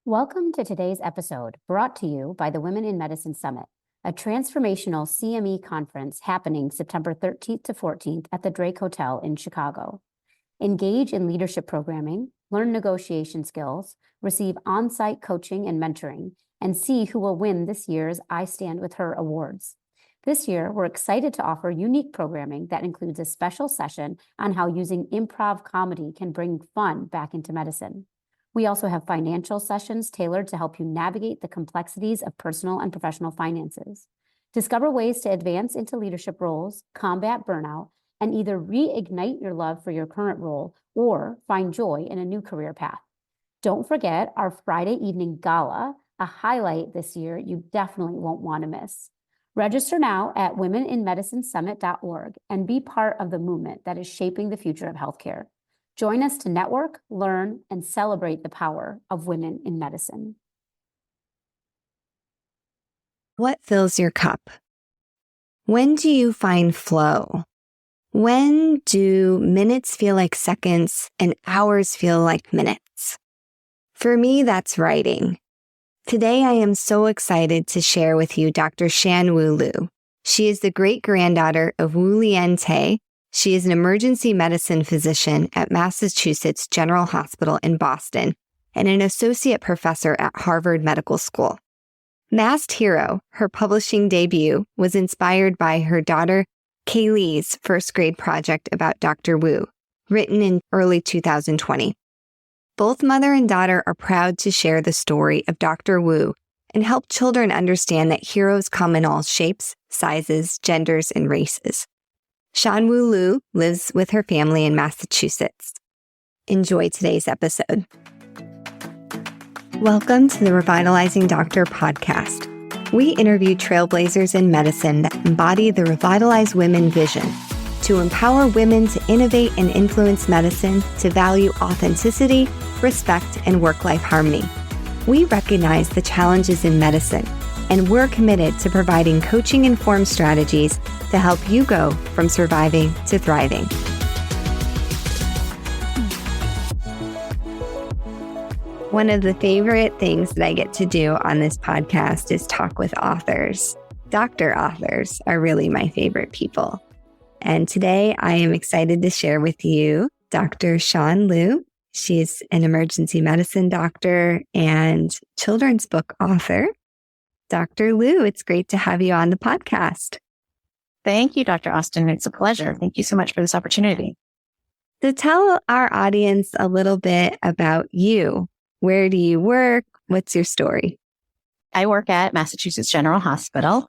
Welcome to today's episode, brought to you by the Women in Medicine Summit, a transformational CME conference happening September 13th to 14th at the Drake Hotel in Chicago. Engage in leadership programming, learn negotiation skills, receive on-site coaching and mentoring, and see who will win this year's I Stand With Her awards. This year, we're excited to offer unique programming that includes a special session on how using improv comedy can bring fun back into medicine. We also have financial sessions tailored to help you navigate the complexities of personal and professional finances. Discover ways to advance into leadership roles, combat burnout, and either reignite your love for your current role or find joy in a new career path. Don't forget our Friday evening gala, a highlight this year you definitely won't want to miss. Register now at womeninmedicinesummit.org and be part of the movement that is shaping the future of healthcare. Join us to network, learn, and celebrate the power of women in medicine. What fills your cup? When do you find flow? When do minutes feel like seconds and hours feel like minutes? For me, that's writing. Today, I am so excited to share with you Dr. Shan Liu. She is the great-granddaughter of Wu Lian-Te. She is an emergency medicine physician at Massachusetts General Hospital in Boston and an associate professor at Harvard Medical School. Masked Hero, her publishing debut, was inspired by her daughter Kaylee's first grade project about Dr. Wu, written in early 2020. Both mother and daughter are proud to share the story of Dr. Wu and help children understand that heroes come in all shapes, sizes, genders, and races. Shan Liu lives with her family in Massachusetts. Enjoy today's episode. Welcome to the Revitalizing Doctor podcast. We interview trailblazers in medicine that embody the Revitalize Women vision to empower women to innovate and influence medicine, to value authenticity, respect, and work-life harmony. We recognize the challenges in medicine, and we're committed to providing coaching-informed strategies to help you go from surviving to thriving. One of the favorite things that I get to do on this podcast is talk with authors. Doctor authors are really my favorite people. And today I am excited to share with you Dr. Shan Liu. She's an emergency medicine doctor and children's book author. Dr. Liu, it's great to have you on the podcast. Thank you, Dr. Austin. It's a pleasure. Thank you so much for this opportunity. So tell our audience a little bit about you. Where do you work? What's your story? I work at Massachusetts General Hospital,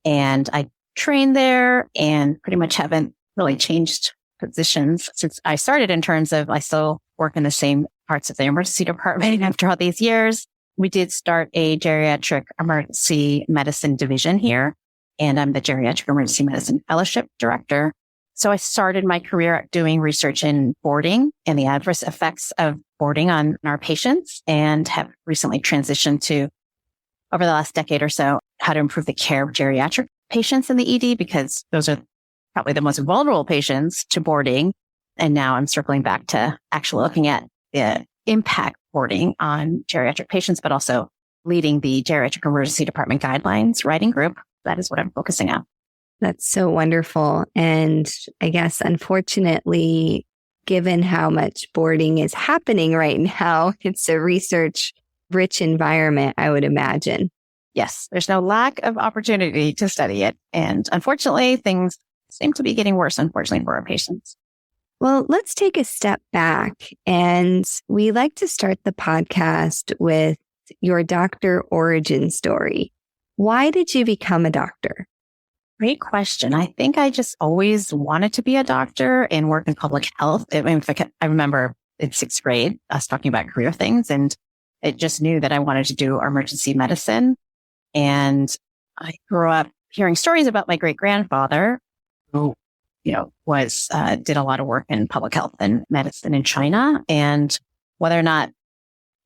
and I trained there and pretty much haven't really changed positions since I started, in terms of I still work in the same parts of the emergency department after all these years. We did start a geriatric emergency medicine division here, and I'm the geriatric emergency medicine fellowship director. So I started my career doing research in boarding and the adverse effects of boarding on our patients, and have recently transitioned to, over the last decade or so, how to improve the care of geriatric patients in the ED, because those are probably the most vulnerable patients to boarding. And now I'm circling back to actually looking at the impact boarding on geriatric patients, but also leading the geriatric emergency department guidelines writing group. That is what I'm focusing on. That's so wonderful. And I guess, unfortunately, given how much boarding is happening right now, it's a research-rich environment, I would imagine. Yes, there's no lack of opportunity to study it. And unfortunately, things seem to be getting worse, unfortunately, for our patients. Well, let's take a step back. And we like to start the podcast with your doctor origin story. Why did you become a doctor? Great question. I think I just always wanted to be a doctor and work in public health. I remember in sixth grade, us talking about career things, and I just knew that I wanted to do emergency medicine. And I grew up hearing stories about my great grandfather, who, did a lot of work in public health and medicine in China. And whether or not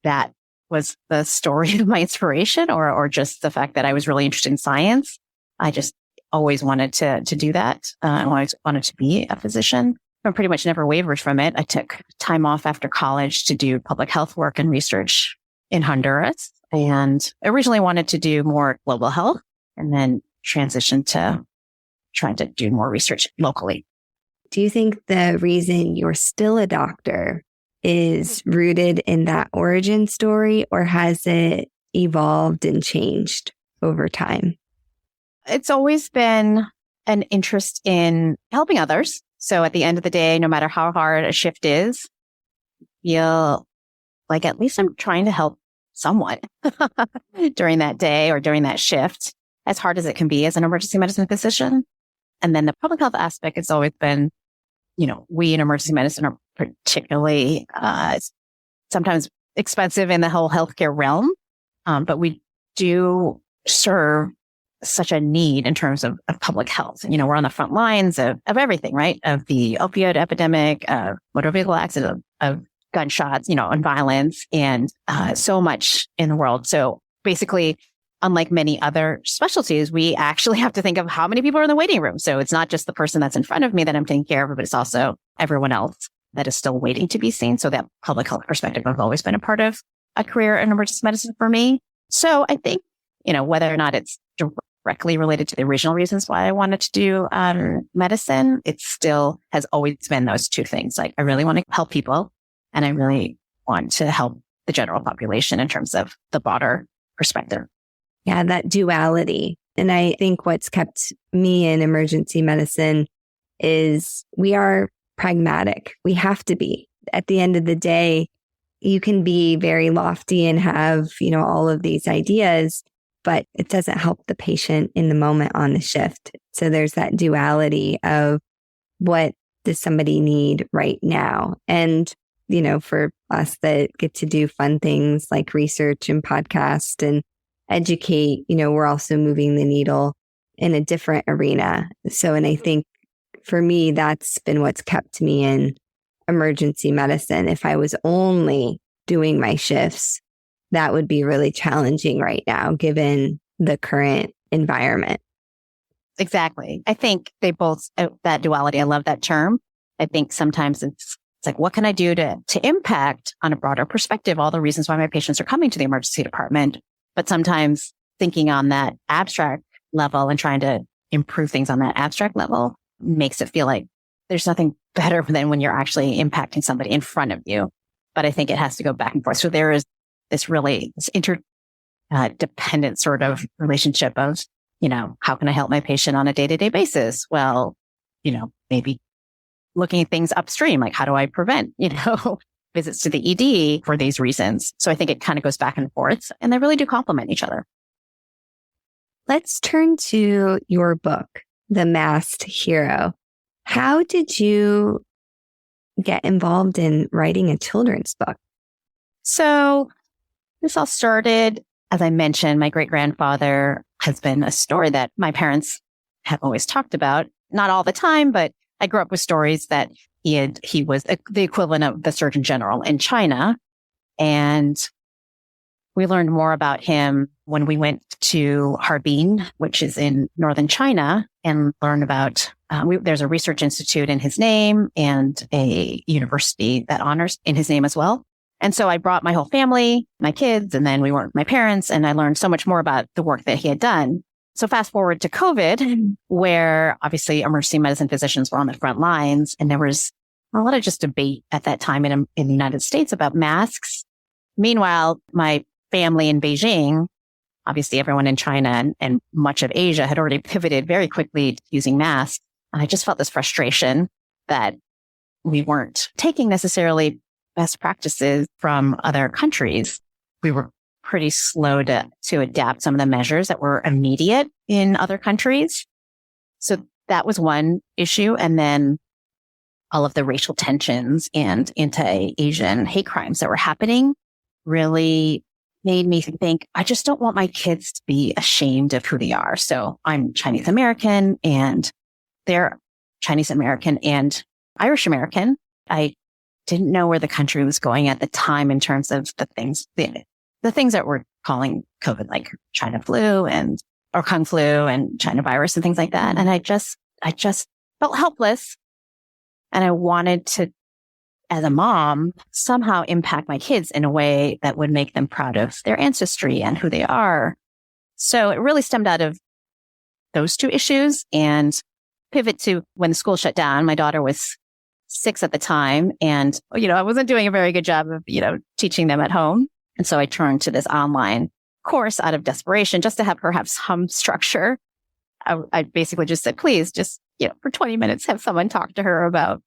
that was the story of my inspiration or just the fact that I was really interested in science, I just always wanted to do that. I always wanted to be a physician. I pretty much never wavered from it. I took time off after college to do public health work and research in Honduras and originally wanted to do more global health and then transitioned to trying to do more research locally. Do you think the reason you're still a doctor is rooted in that origin story, or has it evolved and changed over time? It's always been an interest in helping others. So at the end of the day, no matter how hard a shift is, feel like at least I'm trying to help someone during that day or during that shift, as hard as it can be as an emergency medicine physician. And then the public health aspect has always been, we in emergency medicine are particularly sometimes expensive in the whole healthcare realm, but we do serve such a need in terms of public health. We're on the front lines of everything, right? Of the opioid epidemic, of motor vehicle accident, of gunshots, and violence, and so much in the world. So basically, unlike many other specialties, we actually have to think of how many people are in the waiting room. So it's not just the person that's in front of me that I'm taking care of, but it's also everyone else that is still waiting to be seen. So that public health perspective has always been a part of a career in emergency medicine for me. So I think, whether or not it's directly related to the original reasons why I wanted to do medicine, it still has always been those two things. Like, I really want to help people and I really want to help the general population in terms of the broader perspective. Yeah, that duality. And I think what's kept me in emergency medicine is we are pragmatic. We have to be. At the end of the day, you can be very lofty and have, all of these ideas, but it doesn't help the patient in the moment on the shift. So there's that duality of what does somebody need right now? And, for us that get to do fun things like research and podcast and educate, we're also moving the needle in a different arena. So, and I think for me, that's been what's kept me in emergency medicine. If I was only doing my shifts, that would be really challenging right now, given the current environment. Exactly. I think they both, that duality, I love that term. I think sometimes it's like, what can I do to impact on a broader perspective, all the reasons why my patients are coming to the emergency department? But sometimes thinking on that abstract level and trying to improve things on that abstract level makes it feel like there's nothing better than when you're actually impacting somebody in front of you. But I think it has to go back and forth. So there is this interdependent sort of relationship of, how can I help my patient on a day-to-day basis? Well, maybe looking at things upstream, like how do I prevent, visits to the ED for these reasons. So I think it kind of goes back and forth and they really do complement each other. Let's turn to your book, The Masked Hero. How did you get involved in writing a children's book? So this all started, as I mentioned, my great-grandfather has been a story that my parents have always talked about. Not all the time, but I grew up with stories that he was the equivalent of the Surgeon General in China. And we learned more about him when we went to Harbin, which is in northern China, and learned about, there's a research institute in his name and a university that honors in his name as well. And so I brought my whole family, my kids, and then we went with my parents, and I learned so much more about the work that he had done. So fast forward to COVID, where obviously emergency medicine physicians were on the front lines, and there was a lot of just debate at that time in the United States about masks. Meanwhile, my family in Beijing, obviously everyone in China and much of Asia had already pivoted very quickly to using masks. And I just felt this frustration that we weren't taking necessarily best practices from other countries. We were pretty slow to adapt some of the measures that were immediate in other countries. So that was one issue. And then all of the racial tensions and anti-Asian hate crimes that were happening really made me think, I just don't want my kids to be ashamed of who they are. So I'm Chinese American and they're Chinese American and Irish American. I didn't know where the country was going at the time in terms of the things that we're calling COVID, like China flu or Kung flu and China virus and things like that. And I just felt helpless. And I wanted to as a mom, somehow impact my kids in a way that would make them proud of their ancestry and who they are. So it really stemmed out of those two issues and pivot to when the school shut down. My daughter was 6 at the time. And, I wasn't doing a very good job of, teaching them at home. And so I turned to this online course out of desperation just to have her have some structure. I basically just said, please just, for 20 minutes, have someone talk to her about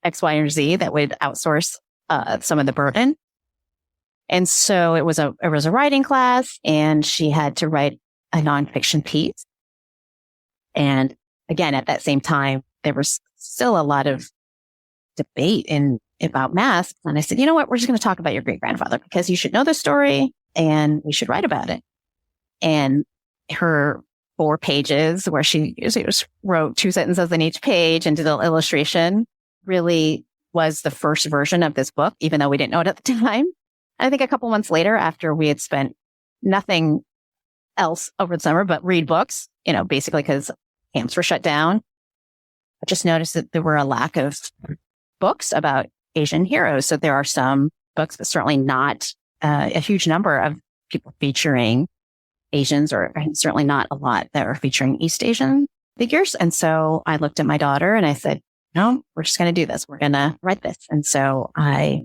X, Y, or Z that would outsource some of the burden. And so it was a writing class, and she had to write a nonfiction piece. And again, at that same time, there was still a lot of debate about masks. And I said, you know what? We're just going to talk about your great grandfather because you should know the story and we should write about it. And her 4 pages where she just wrote 2 sentences in each page and did an illustration really was the first version of this book, even though we didn't know it at the time. I think a couple months later, after we had spent nothing else over the summer but read books, basically because camps were shut down, I just noticed that there were a lack of books about Asian heroes. So there are some books, but certainly not a huge number of people featuring Asians, or certainly not a lot that are featuring East Asian figures. And so I looked at my daughter and I said, no, we're just going to do this. We're going to write this. And so I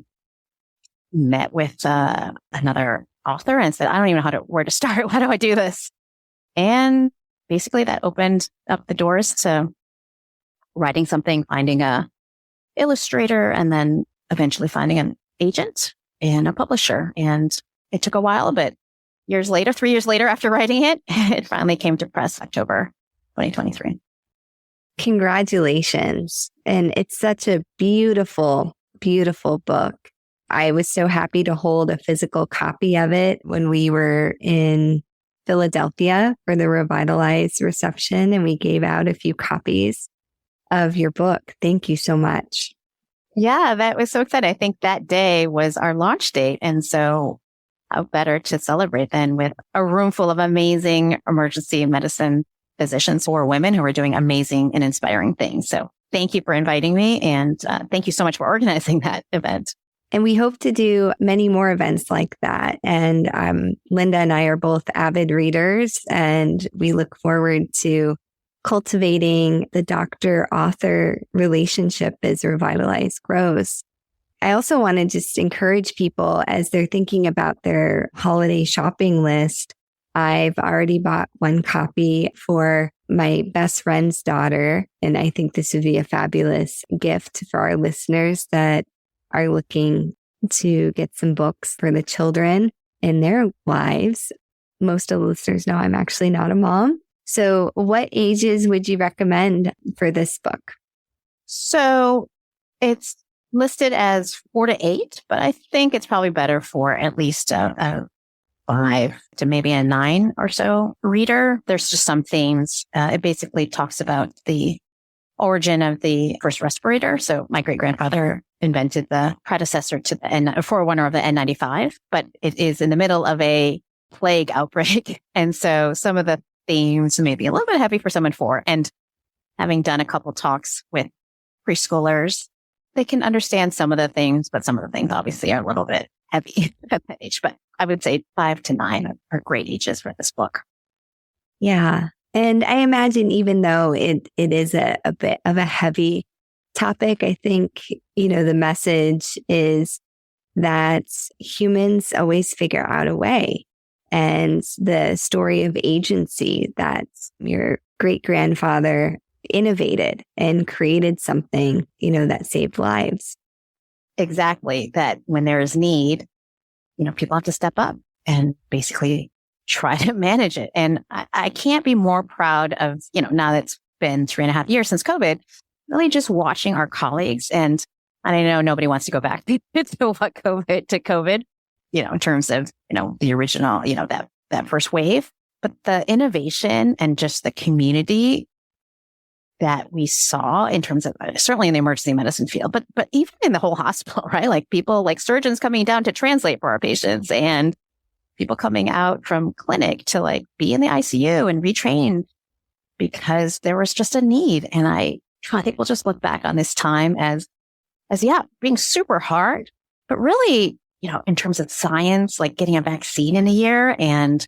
met with another author and said, I don't even know where to start. How do I do this? And basically that opened up the doors to writing something, finding a illustrator, and then eventually finding an agent and a publisher. And it took a while, but 3 years later after writing it, it finally came to press October 2023. Congratulations. And it's such a beautiful, beautiful book. I was so happy to hold a physical copy of it when we were in Philadelphia for the Revitalize reception, and we gave out a few copies of your book. Thank you so much. Yeah, that was so exciting. I think that day was our launch date. And so how better to celebrate than with a room full of amazing emergency medicine physicians or women who are doing amazing and inspiring things. So thank you for inviting me. And thank you so much for organizing that event. And we hope to do many more events like that. And Linda and I are both avid readers, and we look forward to cultivating the doctor-author relationship as Revitalize grows. I also want to just encourage people as they're thinking about their holiday shopping list. I've already bought 1 copy for my best friend's daughter, and I think this would be a fabulous gift for our listeners that are looking to get some books for the children in their lives. Most of the listeners know I'm actually not a mom. So what ages would you recommend for this book? So it's listed as 4 to 8, but I think it's probably better for at least a 5 to maybe a 9 or so reader. There's just some themes. It basically talks about the origin of the first respirator. So my great grandfather invented the predecessor to the forerunner of the N95, but it is in the middle of a plague outbreak. And so some of the themes may be a little bit heavy for someone 4. And having done a couple talks with preschoolers, they can understand some of the things, but some of the things obviously are a little bit heavy at that age. But I would say 5 to 9 are great ages for this book. Yeah. And I imagine even though it is a bit of a heavy topic, I think, the message is that humans always figure out a way. And the story of agency that your great grandfather innovated and created something, that saved lives. Exactly. That when there is need, people have to step up and basically try to manage it. And I can't be more proud of, now that it's been 3.5 years since COVID, really just watching our colleagues. And I know nobody wants to go back to COVID, in terms of, the original, that first wave, but the innovation and just the community that we saw in terms of certainly in the emergency medicine field, but even in the whole hospital, right? Like people like surgeons coming down to translate for our patients and people coming out from clinic to like be in the ICU and retrain because there was just a need. And I think we'll just look back on this time as as, yeah, being super hard, but really, in terms of science, like getting a vaccine in a year and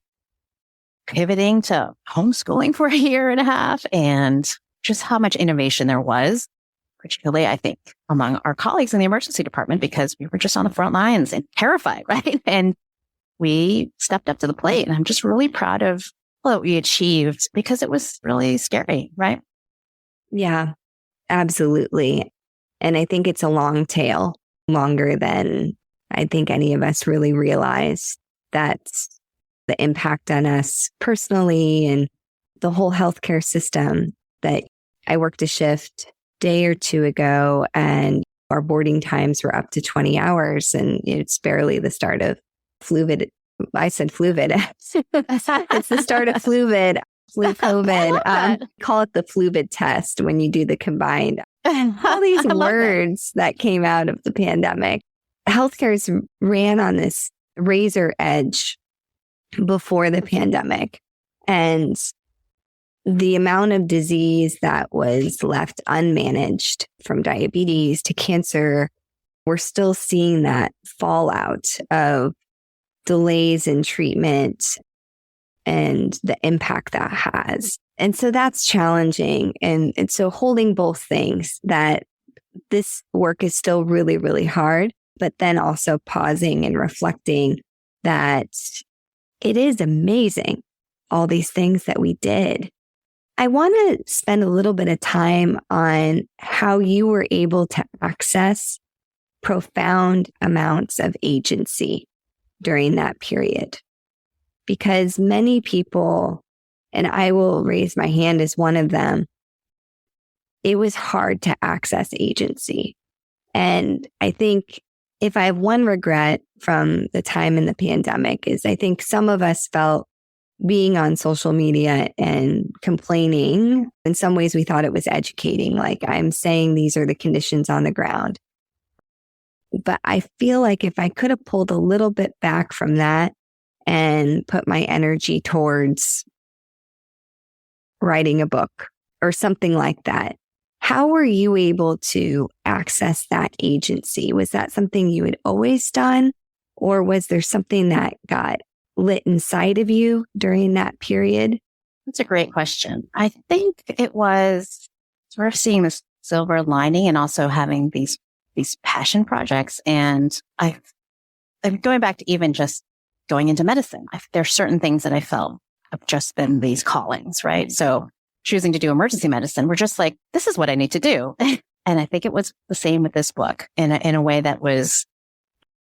pivoting to homeschooling for a year and a half, and just how much innovation there was, particularly, I think, among our colleagues in the emergency department, because we were just on the front lines and terrified, right? And we stepped up to the plate. And I'm just really proud of what we achieved, because it was really scary, right? Yeah, absolutely. And I think it's a long tail, longer than I think any of us really realize. That's the impact on us personally and the whole healthcare system. That I worked a shift day or two ago, and our boarding times were up to 20 hours, and it's barely the start of fluvid. I said fluvid. It's the start of fluvid, flu COVID. Call it the fluvid test when you do the combined. All these words that came out of the pandemic. Healthcare's ran on this razor edge before the pandemic. And the amount of disease that was left unmanaged, from diabetes to cancer, we're still seeing that fallout of delays in treatment and the impact that has. And so that's challenging. And so holding both things, that this work is still really, really hard, but then also pausing and reflecting that it is amazing, all these things that we did. I want to spend a little bit of time on how you were able to access profound amounts of agency during that period. Because many people, and I will raise my hand as one of them, it was hard to access agency. And I think if I have one regret from the time in the pandemic, is I think some of us felt being on social media and complaining, in some ways we thought it was educating, like I'm saying these are the conditions on the ground. But I feel like if I could have pulled a little bit back from that and put my energy towards writing a book or something like that, how were you able to access that agency? Was that something you had always done? Or was there something that got lit inside of you during that period? That's a great question. I think it was sort of seeing this silver lining and also having these passion projects. And I'm going back to even just going into medicine. There's certain things that I felt have just been these callings, right? So choosing to do emergency medicine, we're just like, this is what I need to do. And I think it was the same with this book in a way that was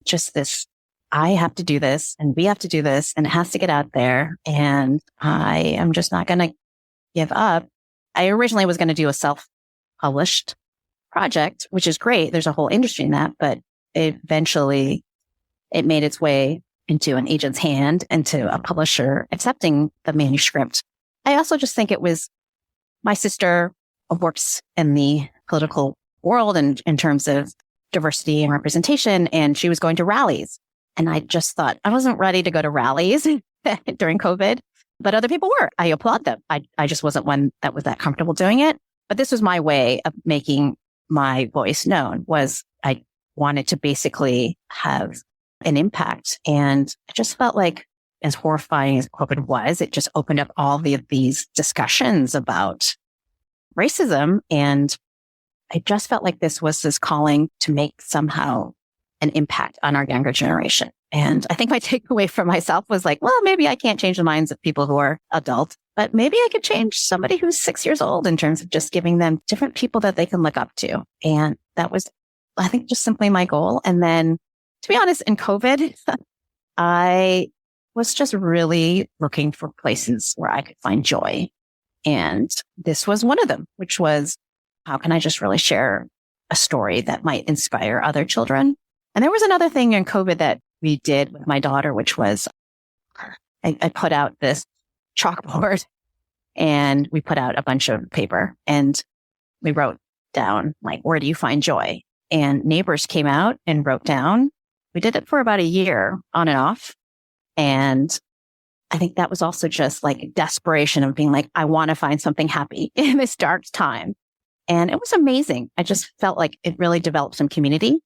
just this, I have to do this and we have to do this and it has to get out there. And I am just not going to give up. I originally was going to do a self-published project, which is great. There's a whole industry in that, but eventually it made its way into an agent's hand and to a publisher accepting the manuscript. I also just think it was my sister works in the political world and in terms of diversity and representation, and she was going to rallies. And I just thought I wasn't ready to go to rallies during COVID, but other people were. I applaud them. I just wasn't one that was that comfortable doing it. But this was my way of making my voice known. Was I wanted to basically have an impact. And I just felt like, as horrifying as COVID was, it just opened up all of these discussions about racism. And I just felt like this was this calling to make somehow an impact on our younger generation. And I think my takeaway for myself was like, well, maybe I can't change the minds of people who are adult, but maybe I could change somebody who's 6 years old in terms of just giving them different people that they can look up to. And that was, I think, just simply my goal. And then, to be honest, in COVID, I was just really looking for places where I could find joy. And this was one of them, which was, how can I just really share a story that might inspire other children? And there was another thing in COVID that we did with my daughter, which was I put out this chalkboard and we put out a bunch of paper and we wrote down, like, where do you find joy? And neighbors came out and wrote down. We did it for about a year on and off. And I think that was also just like desperation of being like, I want to find something happy in this dark time. And it was amazing. I just felt like it really developed some community.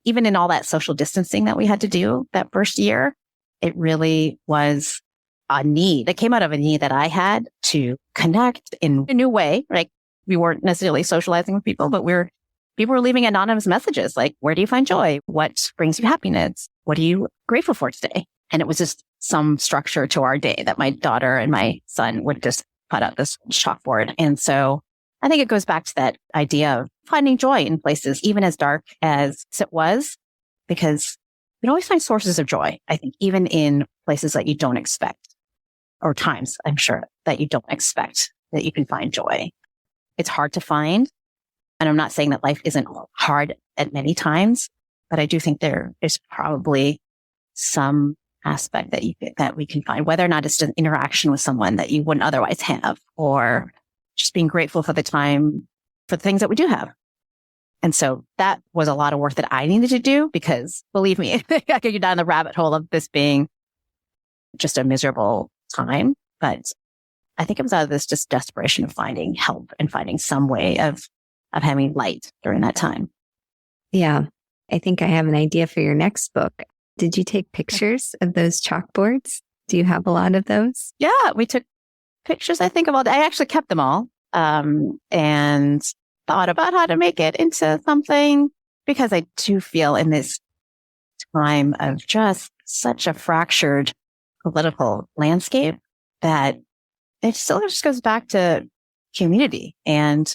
Even in all that social distancing that we had to do that first year, it really was a need. It came out of a need that I had to connect in a new way. Like we weren't necessarily socializing with people, but people were leaving anonymous messages like, where do you find joy? What brings you happiness? What are you grateful for today? And it was just some structure to our day that my daughter and my son would just put up this chalkboard. And so I think it goes back to that idea of finding joy in places, even as dark as it was, because you can always find sources of joy. I think even in places that you don't expect, or times, I'm sure, that you don't expect that you can find joy. It's hard to find. And I'm not saying that life isn't hard at many times, but I do think there is probably some aspect that we can find, whether or not it's an interaction with someone that you wouldn't otherwise have, or just being grateful for the time, for the things that we do have. And so that was a lot of work that I needed to do because, believe me, I could get down the rabbit hole of this being just a miserable time. But I think it was out of this just desperation of finding help and finding some way of having light during that time. Yeah. I think I have an idea for your next book. Did you take pictures of those chalkboards? Do you have a lot of those? Yeah, we took pictures, I think, of all. I actually kept them all and thought about how to make it into something, because I do feel in this time of just such a fractured political landscape that it still just goes back to community. And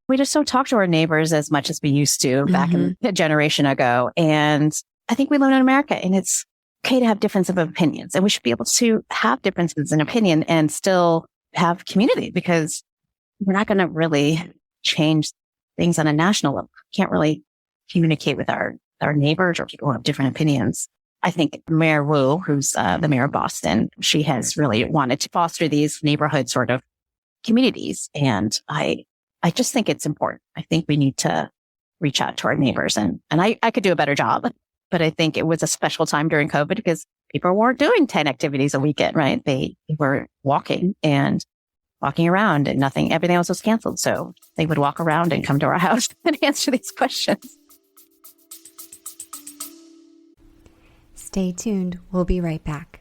we just don't talk to our neighbors as much as we used to back in a generation ago. And I think we live in America, and it's okay to have difference of opinions, and we should be able to have differences in opinion and still have community, because we're not going to really change things on a national level. Can't really communicate with our neighbors or people who have different opinions. I think Mayor Wu, who's the mayor of Boston, she has really wanted to foster these neighborhood sort of communities. And I just think it's important. I think we need to reach out to our neighbors, and I could do a better job. But I think it was a special time during COVID because people weren't doing 10 activities a weekend, right? They were walking around and everything else was canceled. So they would walk around and come to our house and answer these questions. Stay tuned. We'll be right back.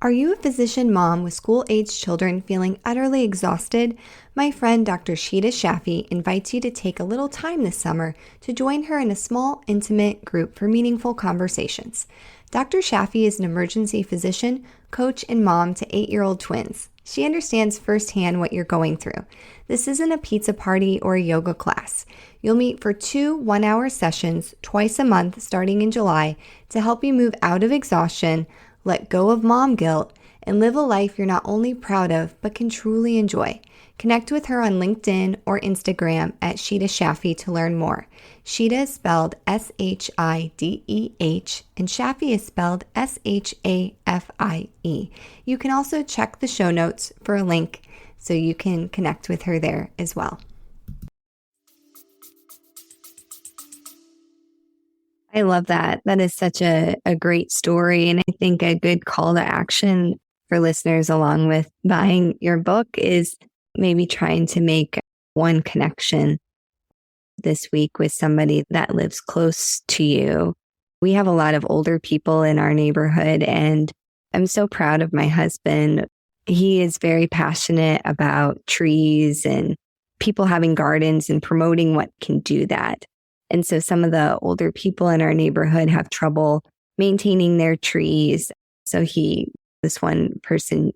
Are you a physician mom with school-aged children feeling utterly exhausted? My friend Dr. Sheeta Shaffi invites you to take a little time this summer to join her in a small, intimate group for meaningful conversations. Dr. Shaffi is an emergency physician, coach, and mom to 8-year-old twins. She understands firsthand what you're going through. This isn't a pizza party or a yoga class. You'll meet for 2 one-hour sessions twice a month starting in July to help you move out of exhaustion, let go of mom guilt, and live a life you're not only proud of, but can truly enjoy. Connect with her on LinkedIn or Instagram at Sheeta Shaffi to learn more. Sheeta is spelled Shideh, and Shaffi is spelled Shafie. You can also check the show notes for a link so you can connect with her there as well. I love that. That is such a great story. And I think a good call to action for listeners along with buying your book is maybe trying to make one connection this week with somebody that lives close to you. We have a lot of older people in our neighborhood, and I'm so proud of my husband. He is very passionate about trees and people having gardens and promoting what can do that. And so some of the older people in our neighborhood have trouble maintaining their trees. So this one person,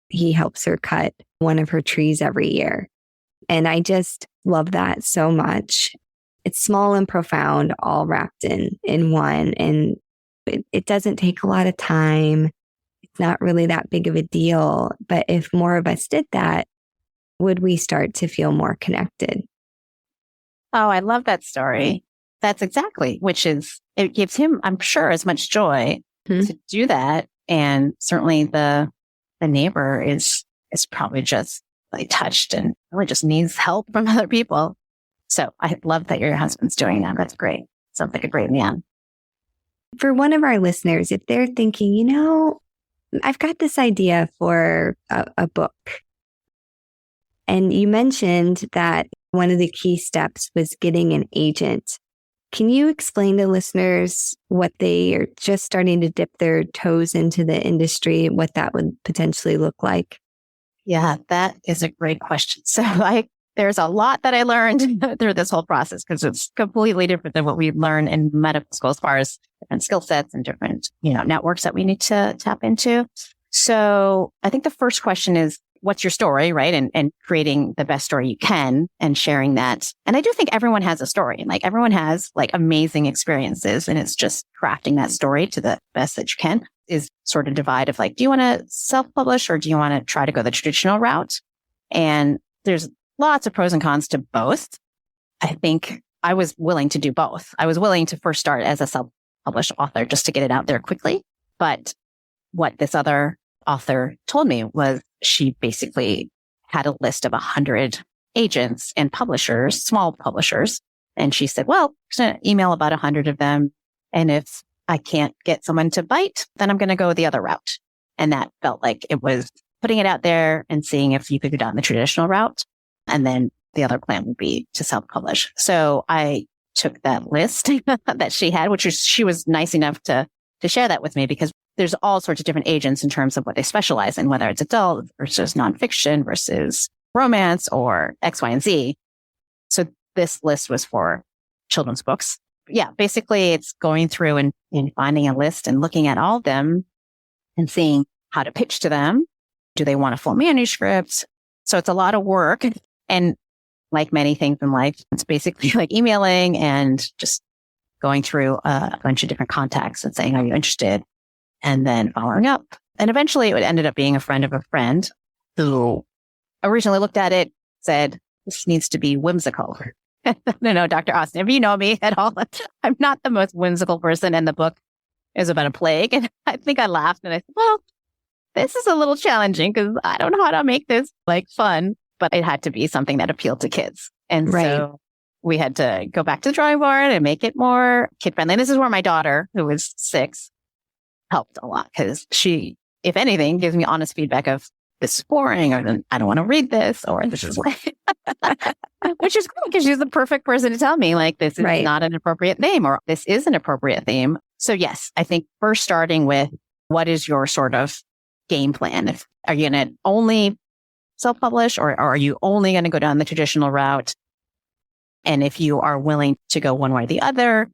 he helps her cut one of her trees every year. And I just love that so much. It's small and profound, all wrapped in one. And it doesn't take a lot of time. It's not really that big of a deal. But if more of us did that, would we start to feel more connected? Oh, I love that story. That's exactly, which is, it gives him, I'm sure, as much joy to do that. And certainly the neighbor is probably just like touched and really just needs help from other people. So I love that your husband's doing that. That's great. Sounds like a great man. For one of our listeners, if they're thinking, I've got this idea for a book. And you mentioned that one of the key steps was getting an agent. Can you explain to listeners what they are just starting to dip their toes into the industry, what that would potentially look like? Yeah, that is a great question. So there's a lot that I learned through this whole process because it's completely different than what we learn in medical school as far as different skill sets and different, networks that we need to tap into. So I think the first question is, what's your story, right? And creating the best story you can and sharing that. And I do think everyone has a story. Like everyone has amazing experiences, and it's just crafting that story to the best that you can is sort of divide of do you want to self-publish or do you want to try to go the traditional route? And there's lots of pros and cons to both. I think I was willing to do both. I was willing to first start as a self-published author just to get it out there quickly. But what this other author told me was she basically had a list of 100 agents and publishers, small publishers. And she said, well, I'm going to email about 100 of them. And if I can't get someone to bite, then I'm going to go the other route. And that felt like it was putting it out there and seeing if you could go down the traditional route. And then the other plan would be to self-publish. So I took that list that she had, she was nice enough to share that with me because there's all sorts of different agents in terms of what they specialize in, whether it's adult versus nonfiction versus romance or X, Y, and Z. So this list was for children's books. Yeah, basically it's going through and finding a list and looking at all of them and seeing how to pitch to them. Do they want a full manuscript? So it's a lot of work. And like many things in life, it's basically like emailing and just going through a bunch of different contacts and saying, are you interested? And then following up. And eventually it ended up being a friend of a friend who originally looked at it, said, this needs to be whimsical. No, Dr. Austin, if you know me at all, I'm not the most whimsical person. And the book is about a plague. And I think I laughed and I said, well, this is a little challenging because I don't know how to make this fun, but it had to be something that appealed to kids. And so we had to go back to the drawing board and make it more kid friendly. And this is where my daughter, who was 6, helped a lot because she, if anything, gives me honest feedback of this is boring or I don't want to read this or this is which is great because she's the perfect person to tell me this is not an appropriate theme or this is an appropriate theme. So yes, I think first starting with what is your sort of game plan? Are you going to only self-publish or are you only going to go down the traditional route? And if you are willing to go one way or the other,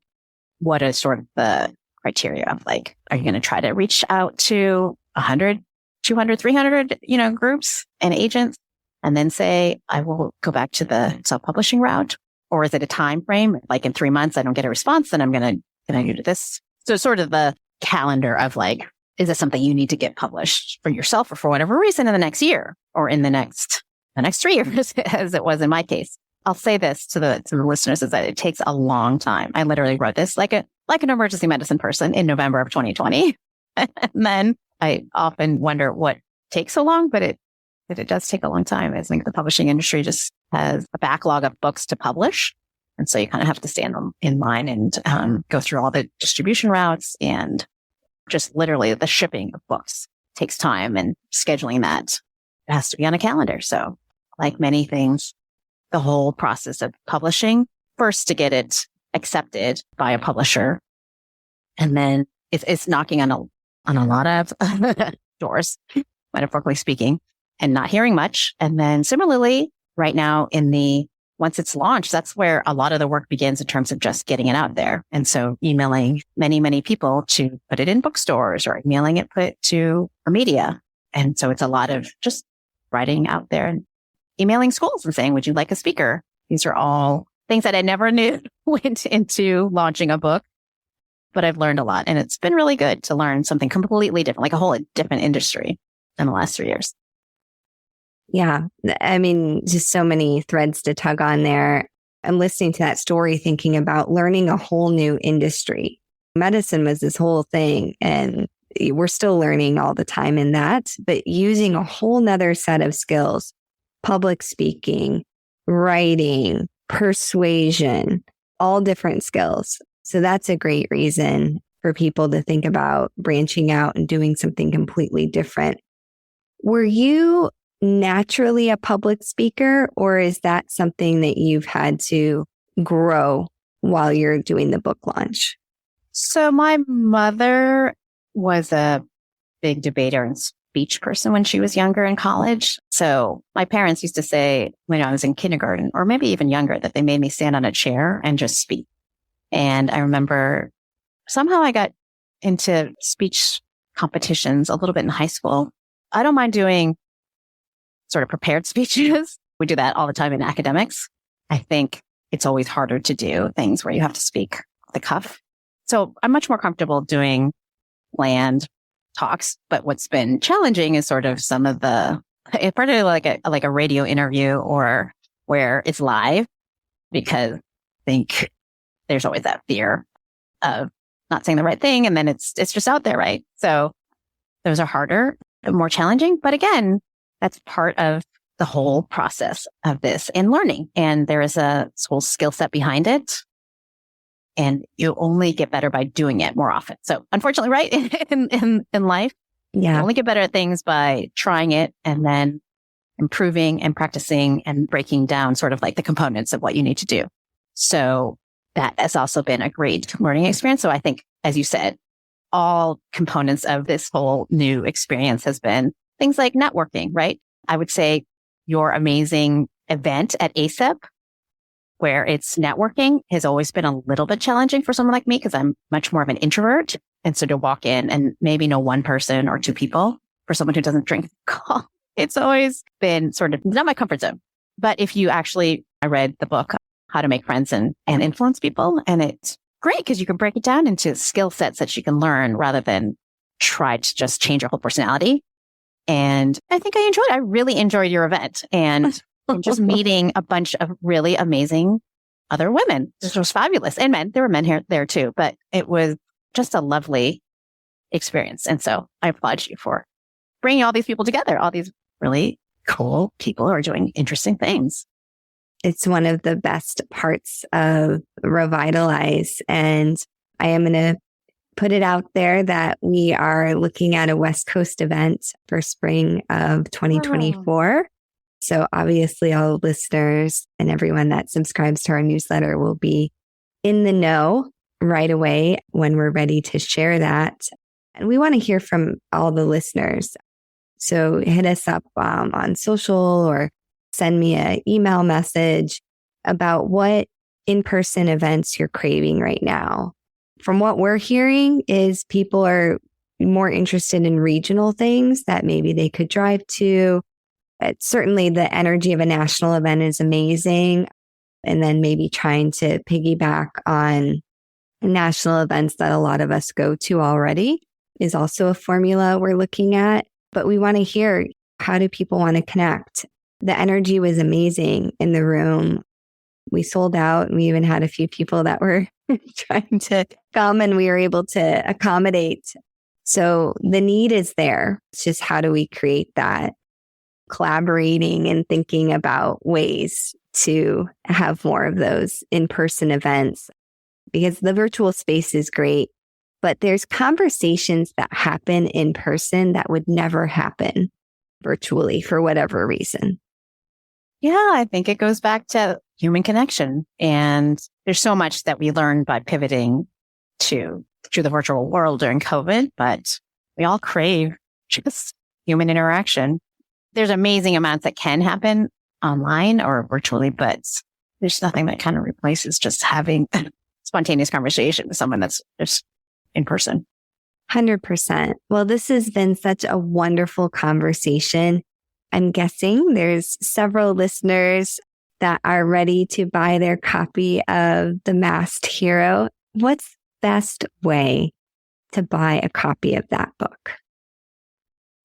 what is sort of the criteria of are you going to try to reach out to 100, 200, 300, groups and agents and then say, I will go back to the self-publishing route? Or is it a time frame? In 3 months, I don't get a response, then I'm going to do this. So sort of the calendar of is this something you need to get published for yourself or for whatever reason in the next year or in the next 3 years, as it was in my case? I'll say this to the listeners is that it takes a long time. I literally wrote this like an emergency medicine person in November of 2020. And then I often wonder what takes so long, but it does take a long time. I think the publishing industry just has a backlog of books to publish. And so you kind of have to stand in line and go through all the distribution routes and just literally the shipping of books takes time and scheduling that it has to be on a calendar. So like many things, the whole process of publishing, first to get it accepted by a publisher. And then it's knocking on a lot of doors, metaphorically speaking, and not hearing much. And then similarly, right now once it's launched, that's where a lot of the work begins in terms of just getting it out there. And so emailing many, many people to put it in bookstores or emailing it put to media. And so it's a lot of just writing out there and emailing schools and saying, would you like a speaker? These are all things that I never knew went into launching a book, but I've learned a lot. And it's been really good to learn something completely different, like a whole different industry in the last 3 years. Yeah. I mean, just so many threads to tug on there. I'm listening to that story, thinking about learning a whole new industry. Medicine was this whole thing, and we're still learning all the time in that, but using a whole nother set of skills, public speaking, writing, persuasion, all different skills. So that's a great reason for people to think about branching out and doing something completely different. Were you naturally a public speaker, or is that something that you've had to grow while you're doing the book launch? So my mother was a big debater and speech person when she was younger in college. So my parents used to say when I was in kindergarten, or maybe even younger, that they made me stand on a chair and just speak. And I remember somehow I got into speech competitions a little bit in high school. I don't mind doing sort of prepared speeches. We do that all the time in academics. I think it's always harder to do things where you have to speak off the cuff. So I'm much more comfortable doing planned talks. But what's been challenging is sort of some of the, particularly like a radio interview or where it's live, because I think there's always that fear of not saying the right thing. And then it's just out there, right? So those are harder, more challenging. But again, that's part of the whole process of this and learning. And there is a whole skill set behind it. And you only get better by doing it more often. So unfortunately, right, in life, you only get better at things by trying it and then improving and practicing and breaking down sort of like the components of what you need to do. So that has also been a great learning experience. So I think, as you said, all components of this whole new experience has been things like networking, right? I would say your amazing event at ASEP, where it's networking, has always been a little bit challenging for someone like me because I'm much more of an introvert. And so to walk in and maybe know one person or two people for someone who doesn't drink alcohol, it's always been sort of not my comfort zone. But if you actually, I read the book, How to Make Friends and Influence People, and it's great because you can break it down into skill sets that you can learn rather than try to just change your whole personality. And I think I enjoyed it. I really enjoyed your event and just meeting a bunch of really amazing other women. This was fabulous. And men. There were men there too, but it was just a lovely experience. And so I applaud you for bringing all these people together, all these really cool people who are doing interesting things. It's one of the best parts of Revitalize. And I am going to put it out there that we are looking at a West Coast event for spring of 2024. Oh. So obviously all listeners and everyone that subscribes to our newsletter will be in the know right away when we're ready to share that. And we want to hear from all the listeners. So hit us up on social or send me an email message about what in-person events you're craving right now. From what we're hearing is people are more interested in regional things that maybe they could drive to. Certainly the energy of a national event is amazing. And then maybe trying to piggyback on national events that a lot of us go to already is also a formula we're looking at. But we want to hear, how do people want to connect? The energy was amazing in the room. We sold out and we even had a few people that were trying to come and we were able to accommodate. So the need is there. It's just how do we create that? Collaborating and thinking about ways to have more of those in-person events, because the virtual space is great, but there's conversations that happen in person that would never happen virtually for whatever reason. Yeah, I think it goes back to human connection. And there's so much that we learned by pivoting to the virtual world during COVID, but we all crave just human interaction. There's amazing amounts that can happen online or virtually, but there's nothing that kind of replaces just having spontaneous conversation with someone that's just in person. 100%. Well, this has been such a wonderful conversation. I'm guessing there's several listeners that are ready to buy their copy of The Masked Hero. What's the best way to buy a copy of that book?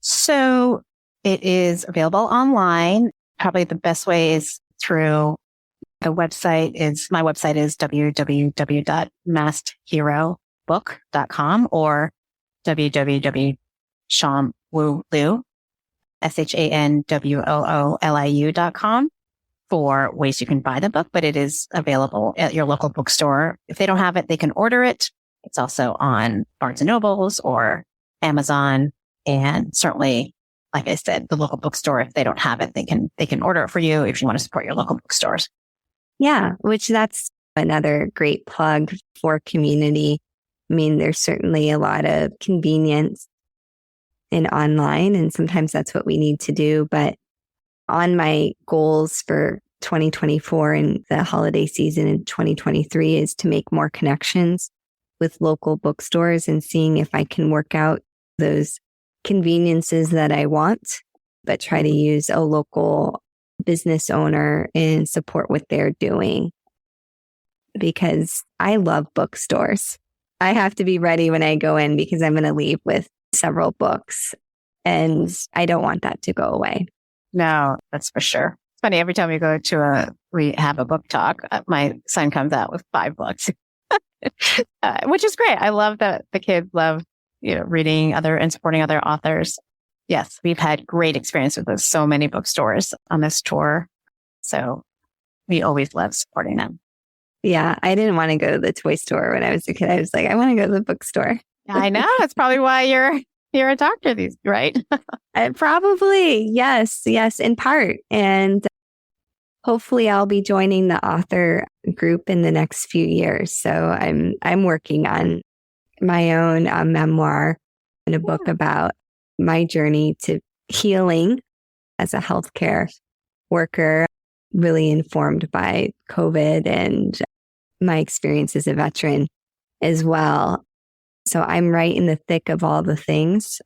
So it is available online. Probably the best way is through my website is www.maskedherobook.com or www.shanwuliu, SHANWOOLIU.com for ways you can buy the book, but it is available at your local bookstore. If they don't have it, they can order it. It's also on Barnes and Nobles or Amazon and certainly like I said, the local bookstore, if they don't have it, they can order it for you if you want to support your local bookstores. Yeah, which that's another great plug for community. I mean, there's certainly a lot of convenience in online, and sometimes that's what we need to do. But on my goals for 2024 and the holiday season in 2023 is to make more connections with local bookstores and seeing if I can work out those conveniences that I want, but try to use a local business owner and support what they're doing. Because I love bookstores. I have to be ready when I go in because I'm going to leave with several books, and I don't want that to go away. No, that's for sure. It's funny. Every time we have a book talk, my son comes out with 5 books, which is great. I love that the kids love, reading other and supporting other authors. Yes, we've had great experience with so many bookstores on this tour. So we always love supporting them. Yeah, I didn't want to go to the toy store when I was a kid. I was like, I want to go to the bookstore. I know. It's probably why you're a doctor, right? Probably. Yes, in part. And hopefully I'll be joining the author group in the next few years. So I'm working on my own memoir and a book about my journey to healing as a healthcare worker, really informed by COVID and my experience as a veteran as well. So I'm right in the thick of all the things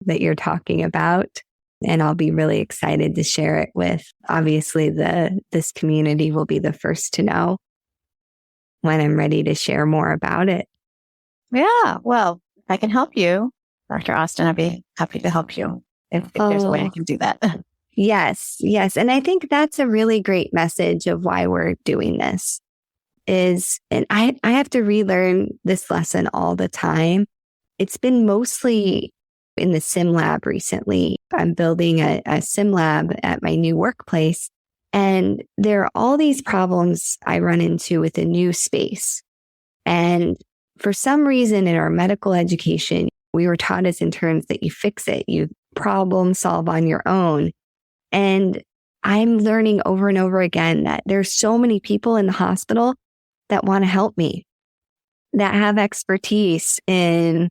that you're talking about. And I'll be really excited to share it with, obviously, this community will be the first to know when I'm ready to share more about it. Yeah. Well, if I can help you, Dr. Austin, I'd be happy to help you if there's a way I can do that. Yes. And I think that's a really great message of why we're doing this and I have to relearn this lesson all the time. It's been mostly in the sim lab recently. I'm building a sim lab at my new workplace, and there are all these problems I run into with a new space. And for some reason in our medical education, we were taught as interns that you fix it, you problem solve on your own. And I'm learning over and over again that there's so many people in the hospital that want to help me, that have expertise in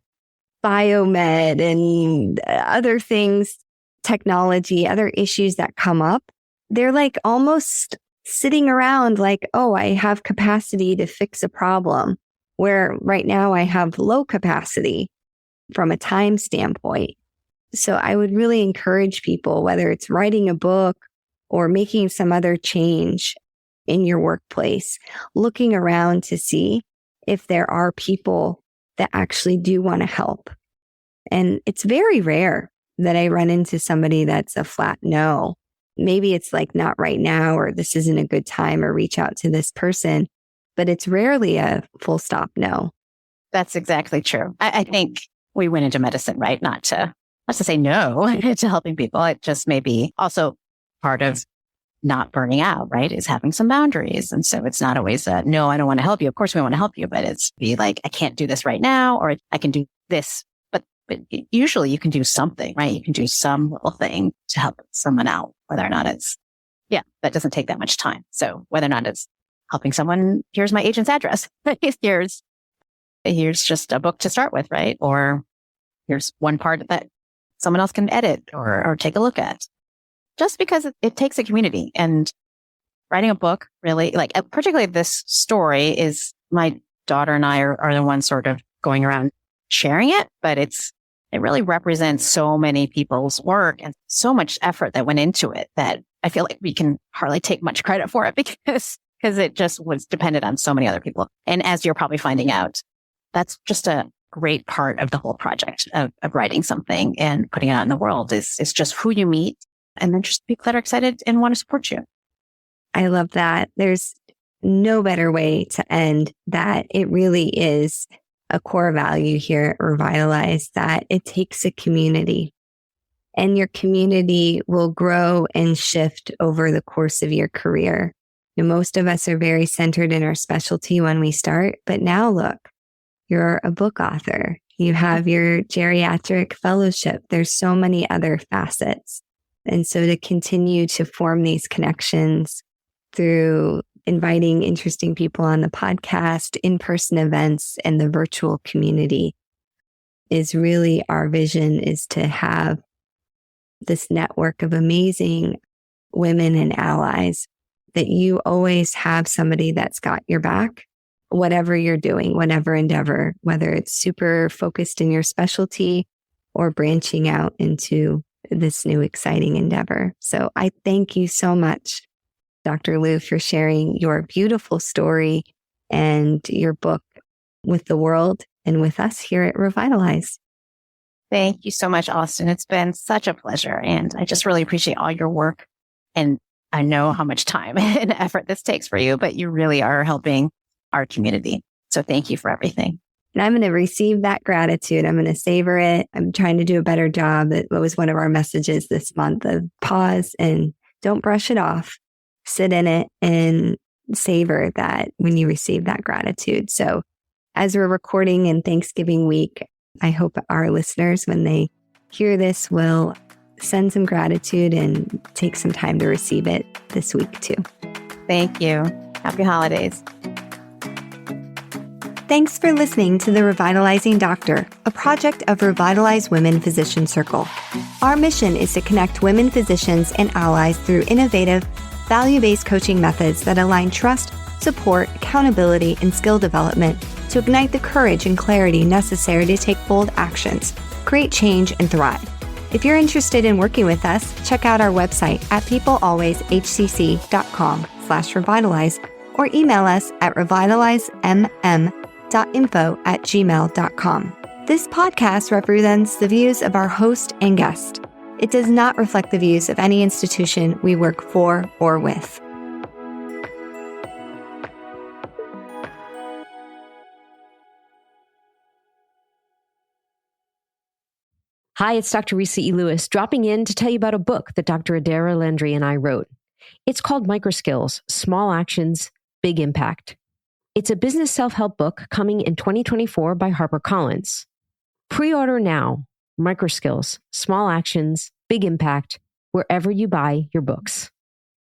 biomed and other things, technology, other issues that come up. They're like almost sitting around like, oh, I have capacity to fix a problem, where right now I have low capacity from a time standpoint. So I would really encourage people, whether it's writing a book or making some other change in your workplace, looking around to see if there are people that actually do want to help. And it's very rare that I run into somebody that's a flat no. Maybe it's like not right now, or this isn't a good time, or reach out to this person, but it's rarely a full stop no. That's exactly true. I think we went into medicine, right? Not to say no to helping people. It just may be also part of not burning out, right? Is having some boundaries. And so it's not always a, no, I don't want to help you. Of course we want to help you, but it's be like, I can't do this right now, or I can do this. But usually you can do something, right? You can do some little thing to help someone out, whether or not it's, that doesn't take that much time. So whether or not it's helping someone, here's my agent's address. Here's just a book to start with, right? Or here's one part that someone else can edit or take a look at. Just because it takes a community, and writing a book really, like particularly this story, is my daughter and I are the ones sort of going around sharing it, but it really represents so many people's work and so much effort that went into it that I feel like we can hardly take much credit for it because it just was dependent on so many other people. And as you're probably finding out, that's just a great part of the whole project of writing something and putting it out in the world is just who you meet. And then just people that are excited and want to support you. I love that. There's no better way to end that. It really is a core value here at Revitalize that it takes a community, and your community will grow and shift over the course of your career. Most of us are very centered in our specialty when we start, but now look, you're a book author. You have your geriatric fellowship. There's so many other facets. And so to continue to form these connections through inviting interesting people on the podcast, in-person events, and the virtual community is really our vision, is to have this network of amazing women and allies, that you always have somebody that's got your back, whatever you're doing, whatever endeavor, whether it's super focused in your specialty or branching out into this new exciting endeavor. So I thank you so much, Dr. Liu, for sharing your beautiful story and your book with the world and with us here at Revitalize. Thank you so much, Austin. It's been such a pleasure. And I just really appreciate all your work. And I know how much time and effort this takes for you, but you really are helping our community. So thank you for everything. And I'm going to receive that gratitude. I'm going to savor it. I'm trying to do a better job. That was one of our messages this month, of pause and don't brush it off. Sit in it and savor that when you receive that gratitude. So as we're recording in Thanksgiving week, I hope our listeners, when they hear this, will send some gratitude and take some time to receive it this week too. Thank you. Happy holidays. Thanks for listening to The Revitalizing Doctor, a project of Revitalize Women Physician Circle. Our mission is to connect women physicians and allies through innovative, value-based coaching methods that align trust, support, accountability, and skill development to ignite the courage and clarity necessary to take bold actions, create change, and thrive. If you're interested in working with us, check out our website at peoplealwayshcc.com/revitalize or email us at revitalizemmm.info@gmail.com. This podcast represents the views of our host and guest. It does not reflect the views of any institution we work for or with. Hi, it's Dr. Risa E. Lewis, dropping in to tell you about a book that Dr. Adara Landry and I wrote. It's called Microskills, Small Actions, Big Impact. It's a business self-help book coming in 2024 by HarperCollins. Pre-order now. Microskills, Small Actions, Big Impact, wherever you buy your books.